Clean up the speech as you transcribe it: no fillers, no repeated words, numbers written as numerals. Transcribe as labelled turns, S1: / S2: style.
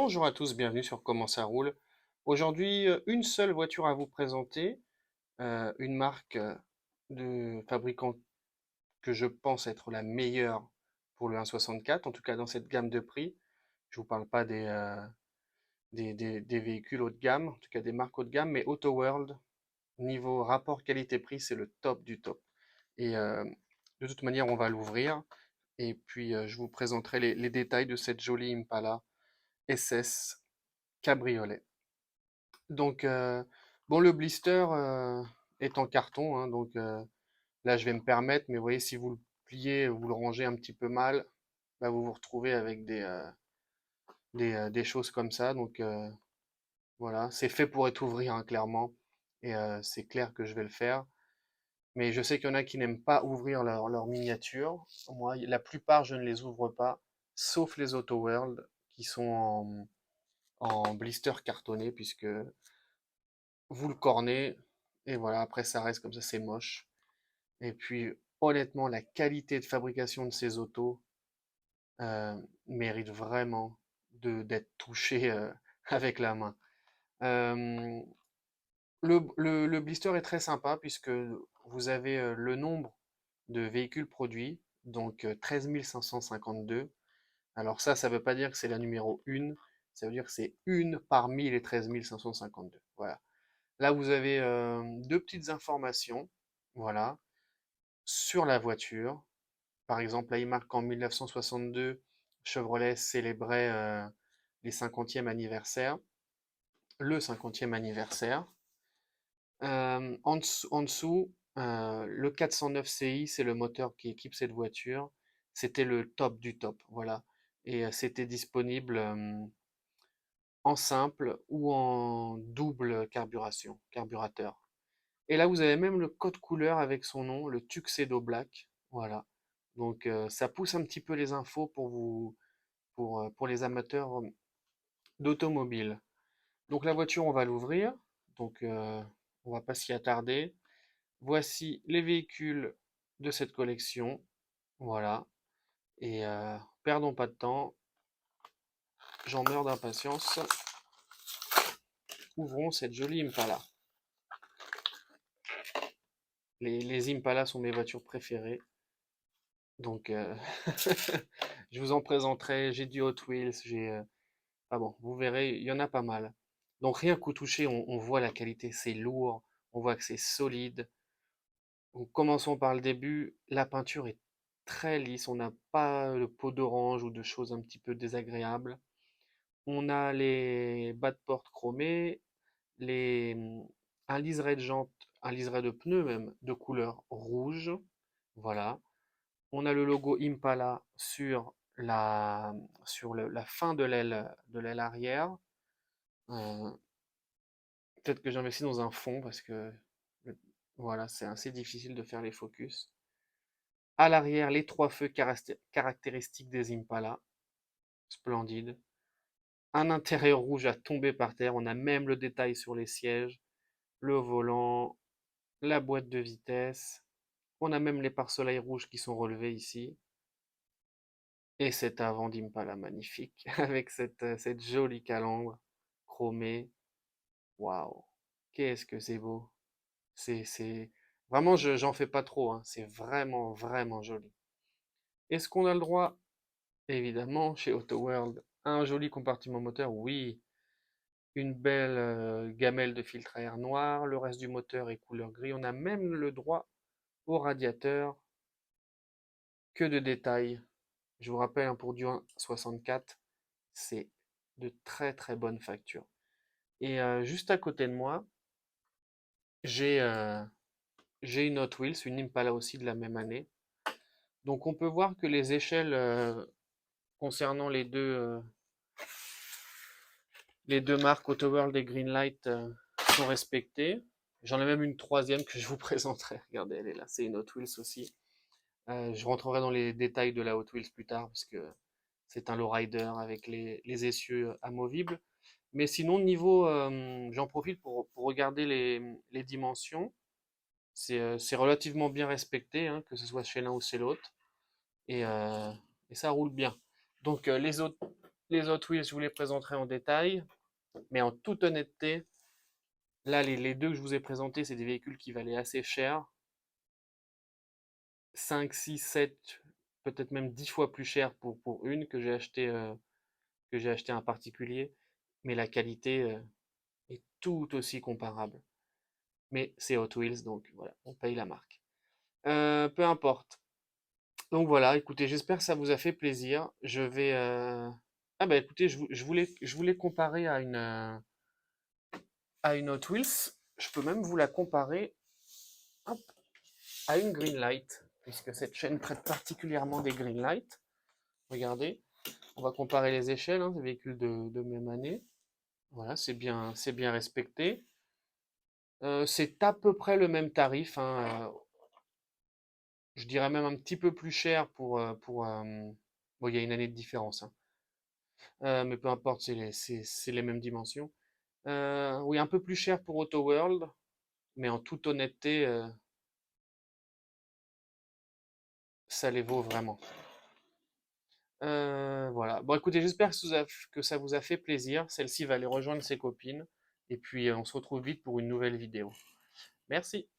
S1: Bonjour à tous, bienvenue sur Comment ça roule. Aujourd'hui, une seule voiture à vous présenter, une marque de fabricant que je pense être la meilleure pour le 1.64, en tout cas dans cette gamme de prix. Je vous parle pas des véhicules haut de gamme, en tout cas des marques haut de gamme, mais Auto World, niveau rapport qualité-prix, c'est le top du top. Et de toute manière, on va l'ouvrir et puis je vous présenterai les détails de cette jolie Impala SS Cabriolet. Donc, bon, le blister est en carton, hein, donc là, je vais me permettre, mais vous voyez, si vous le pliez, vous le rangez un petit peu mal, bah, vous vous retrouvez avec des choses comme ça. Donc, voilà, c'est fait pour être ouvert, hein, clairement, et c'est clair que je vais le faire. Mais je sais qu'il y en a qui n'aiment pas ouvrir leur miniature. Moi, la plupart, je ne les ouvre pas, sauf les Auto World, qui sont en blister cartonné, puisque vous le cornez, et voilà, après ça reste comme ça, c'est moche. Et puis, honnêtement, la qualité de fabrication de ces autos euh, mérite vraiment d'être touchée avec la main. Euh, le blister est très sympa puisque vous avez le nombre de véhicules produits, donc 13 552. Alors ça ne veut pas dire que c'est la numéro 1, ça veut dire que c'est une parmi les 13 552. Voilà. Là, vous avez deux petites informations, voilà, sur la voiture. Par exemple, là, il marque qu'en 1962, Chevrolet célébrait les 50e anniversaire, le 50e anniversaire. En dessous, le 409 CI, c'est le moteur qui équipe cette voiture. C'était le top du top, voilà. Et c'était disponible en simple ou en double carburateur. Et là, vous avez même le code couleur avec son nom, le Tuxedo Black. Voilà. Donc, ça pousse un petit peu les infos pour les amateurs d'automobile. Donc, la voiture, on va l'ouvrir. Donc, on va pas s'y attarder. Voici les véhicules de cette collection. Voilà. Et perdons pas de temps. J'en meurs d'impatience. Ouvrons cette jolie Impala. Les Impala sont mes voitures préférées. Donc, je vous en présenterai. J'ai du Hot Wheels, ah bon, vous verrez, il y en a pas mal. Donc, rien qu'au toucher, on voit la qualité, c'est lourd, on voit que c'est solide. Donc, commençons par le début. La peinture est très lisse, on n'a pas de peau d'orange ou de choses un petit peu désagréables. On a les bas de porte chromés, les, un liseré de jante, un liseré de pneus même, de couleur rouge. Voilà. On a le logo Impala sur la fin de l'aile arrière. Euh, Peut-être que j'investis dans un fond parce que voilà, c'est assez difficile de faire les focus. À l'arrière, les trois feux caractéristiques des Impala, splendide. Un intérieur rouge à tomber par terre. On a même le détail sur les sièges, le volant, la boîte de vitesse. On a même les pare-soleils rouges qui sont relevés ici. Et cet avant d'Impala magnifique, avec cette jolie calandre chromée. Waouh, qu'est-ce que c'est beau. C'est... Vraiment, j'en fais pas trop, hein. C'est vraiment, vraiment joli. Est-ce qu'on a le droit, évidemment, chez Auto World, à un joli compartiment moteur? Oui. Une belle gamelle de filtre à air noir. Le reste du moteur est couleur gris. On a même le droit au radiateur. Que de détails. Je vous rappelle, hein, pour du 1.64, c'est de très très bonne facture. Et juste à côté de moi, j'ai j'ai une Hot Wheels, une Impala aussi de la même année. Donc on peut voir que les échelles concernant les deux marques Auto World et Greenlight sont respectées. J'en ai même une troisième que je vous présenterai. Regardez, elle est là, c'est une Hot Wheels aussi. Je rentrerai dans les détails de la Hot Wheels plus tard parce que c'est un lowrider avec les essieux amovibles. Mais sinon, niveau, j'en profite pour regarder les dimensions. C'est relativement bien respecté, hein, que ce soit chez l'un ou chez l'autre. Et, euh, et ça roule bien. Donc, les autres. Les Hot Wheels, je vous les présenterai en détail, mais en toute honnêteté, là, les deux que je vous ai présentés, c'est des véhicules qui valaient assez cher. 5, 6, 7, peut-être même 10 fois plus cher pour une que j'ai acheté un particulier. Mais la qualité est tout aussi comparable. Mais c'est Hot Wheels, donc voilà, on paye la marque. Peu importe. Donc voilà, écoutez, j'espère que ça vous a fait plaisir. Je vais... Ah bah écoutez, je voulais comparer à une Hot Wheels. Je peux même vous la comparer, hop, à une Greenlight, puisque cette chaîne traite particulièrement des Greenlight. Regardez, on va comparer les échelles, hein, des véhicules de même année. Voilà, c'est bien respecté. C'est à peu près le même tarif, hein, je dirais même un petit peu plus cher bon, il y a une année de différence, hein. Mais peu importe, c'est les mêmes dimensions. Oui, un peu plus cher pour Auto World, mais en toute honnêteté, ça les vaut vraiment. Voilà. Bon, écoutez, j'espère que ça vous a fait plaisir. Celle-ci va aller rejoindre ses copines. Et puis, on se retrouve vite pour une nouvelle vidéo. Merci.